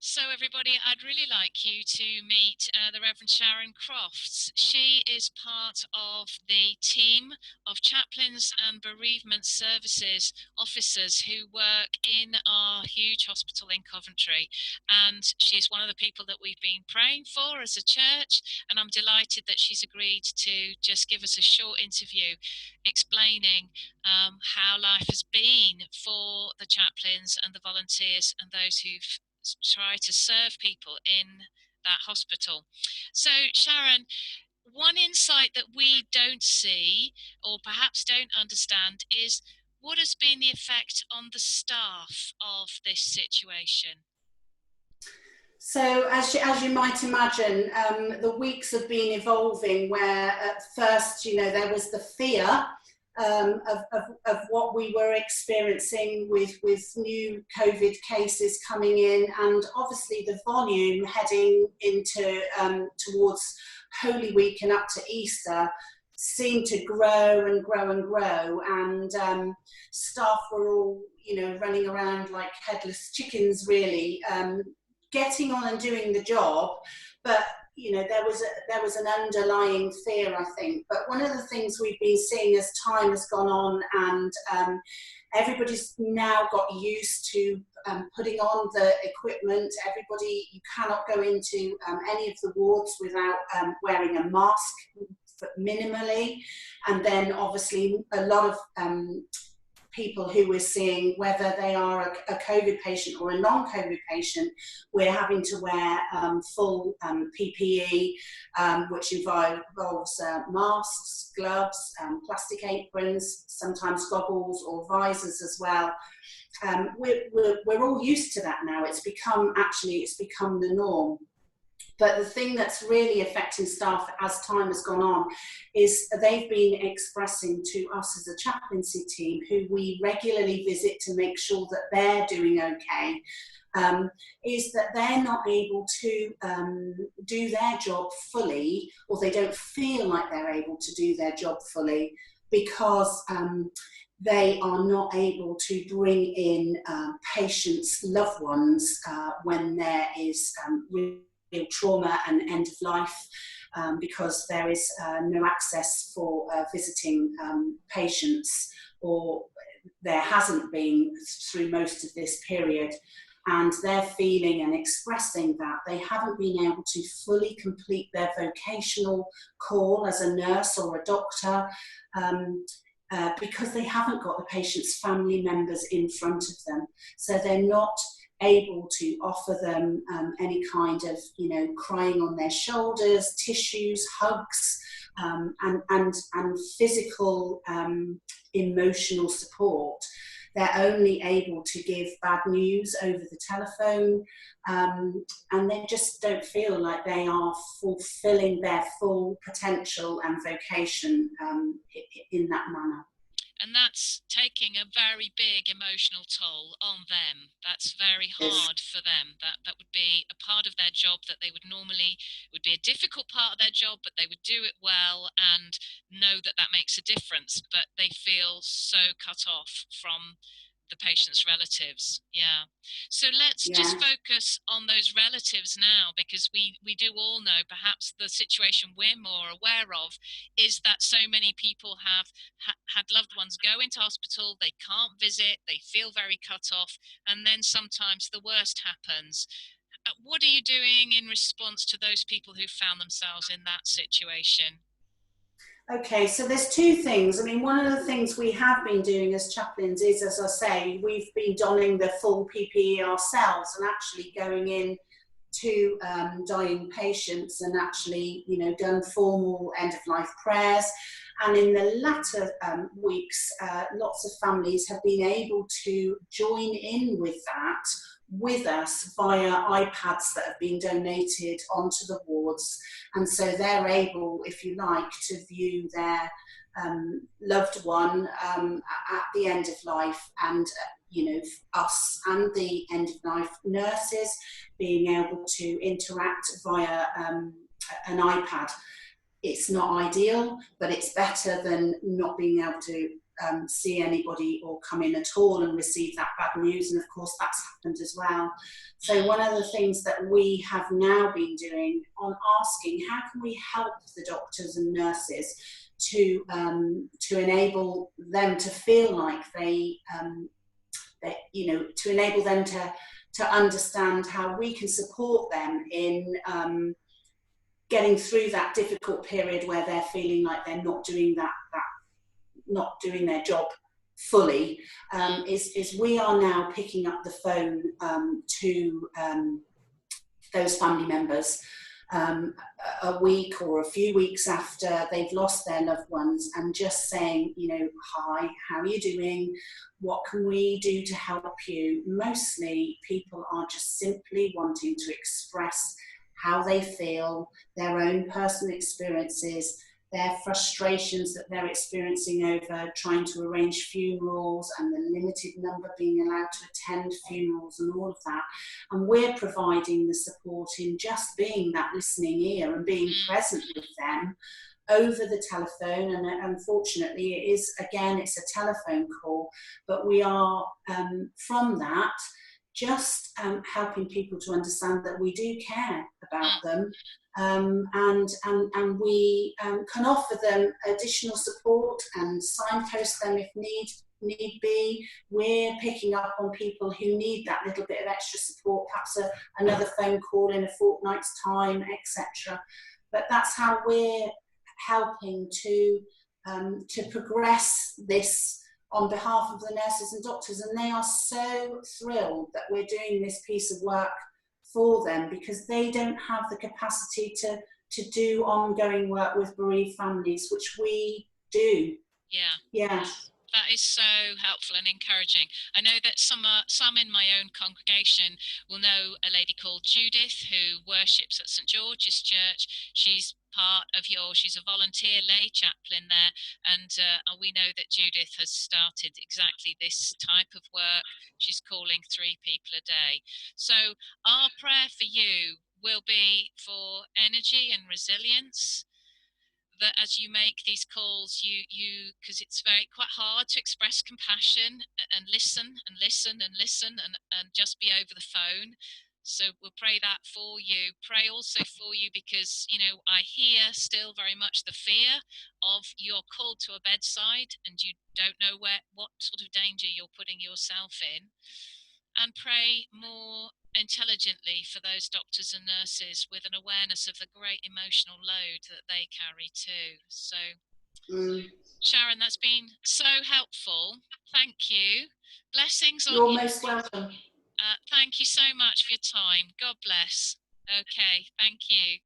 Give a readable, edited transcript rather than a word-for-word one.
So everybody, I'd really like you to meet the Reverend Sharon Crofts. She is part of the team of chaplains and bereavement services officers who work in our huge hospital in Coventry. And she's one of the people that we've been praying for as a church. And I'm delighted that she's agreed to just give us a short interview explaining how life has been for the chaplains and the volunteers and those who've try to serve people in that hospital. So Sharon, one insight that we don't see or perhaps don't understand is what has been the effect on the staff of this situation? So as you might imagine, the weeks have been evolving where at first, there was the fear of what we were experiencing with new COVID cases coming in, and obviously the volume heading into towards Holy Week and up to Easter seemed to grow and grow and grow, and staff were all running around like headless chickens, really, getting on and doing the job, but there was an underlying fear, I think. But one of the things we've been seeing as time has gone on, and everybody's now got used to putting on the equipment. Everybody, you cannot go into any of the wards without wearing a mask, minimally, and then obviously a lot of people who we're seeing, whether they are a COVID patient or a non-COVID patient, we're having to wear full PPE, which involves masks, gloves, plastic aprons, sometimes goggles or visors as well. We're all used to that now. It's become the norm. But the thing that's really affecting staff as time has gone on is they've been expressing to us as a chaplaincy team, who we regularly visit to make sure that they're doing okay, is that they're not able to do their job fully, or they don't feel like they're able to do their job fully because they are not able to bring in patients' loved ones when there is real trauma and end of life, because there is no access for visiting patients, or there hasn't been through most of this period, and they're feeling and expressing that they haven't been able to fully complete their vocational call as a nurse or a doctor, because they haven't got the patient's family members in front of them. So they're not able to offer them any kind of, crying on their shoulders, tissues, hugs, and physical emotional support. They're only able to give bad news over the telephone, and they just don't feel like they are fulfilling their full potential and vocation in that manner. And that's taking a very big emotional toll on them. That's very hard for them. That would be a part of their job that they would be a difficult part of their job, but they would do it well and know that that makes a difference. But they feel so cut off from the patient's relatives. Yeah. So let's just focus on those relatives now, because we do all know, perhaps the situation we're more aware of is that so many people have had loved ones go into hospital, they can't visit, they feel very cut off, and then sometimes the worst happens. What are you doing in response to those people who found themselves in that situation? Okay, so there's two things. I mean, one of the things we have been doing as chaplains is, as I say, we've been donning the full PPE ourselves and actually going in to dying patients and actually, done formal end-of-life prayers. And in the latter weeks, lots of families have been able to join in with that with us via iPads that have been donated onto the wards, and so they're able, if you like, to view their loved one at the end of life, and us and the end of life nurses being able to interact via an iPad. It's not ideal, but it's better than not being able to see anybody or come in at all and receive that bad news. And of course, that's happened as well. So one of the things that we have now been doing on asking, how can we help the doctors and nurses to enable them to feel like they to enable them to understand how we can support them in getting through that difficult period where they're feeling like they're not doing not doing their job fully, is we are now picking up the phone to those family members a week or a few weeks after they've lost their loved ones, and just saying, hi, how are you doing? What can we do to help you? Mostly people are just simply wanting to express how they feel, their own personal experiences, their frustrations that they're experiencing over trying to arrange funerals and the limited number being allowed to attend funerals and all of that. And we're providing the support in just being that listening ear and being present with them over the telephone. And unfortunately, it is, again, it's a telephone call, but we are from that just helping people to understand that we do care about them, and we can offer them additional support and signpost them if need be. We're picking up on people who need that little bit of extra support, perhaps another phone call in a fortnight's time, etc. But that's how we're helping to progress this on behalf of the nurses and doctors, and they are so thrilled that we're doing this piece of work for them, because they don't have the capacity to do ongoing work with bereaved families, which we do. Yeah. That is so helpful and encouraging. I know that some in my own congregation will know a lady called Judith who worships at St George's Church. She's she's a volunteer lay chaplain there, and we know that Judith has started exactly this type of work. She's calling 3 people a day. So our prayer for you will be for energy and resilience, that as you make these calls, you because it's quite hard to express compassion and listen and listen and listen and just be over the phone. So we'll pray that for you. Pray also for you because, I hear still very much the fear of you're called to a bedside and you don't know what sort of danger you're putting yourself in. And pray more intelligently for those doctors and nurses with an awareness of the great emotional load that they carry too. So, Sharon, that's been so helpful. Thank you. Blessings on you. You're most welcome. Thank you so much for your time. God bless. Okay, thank you.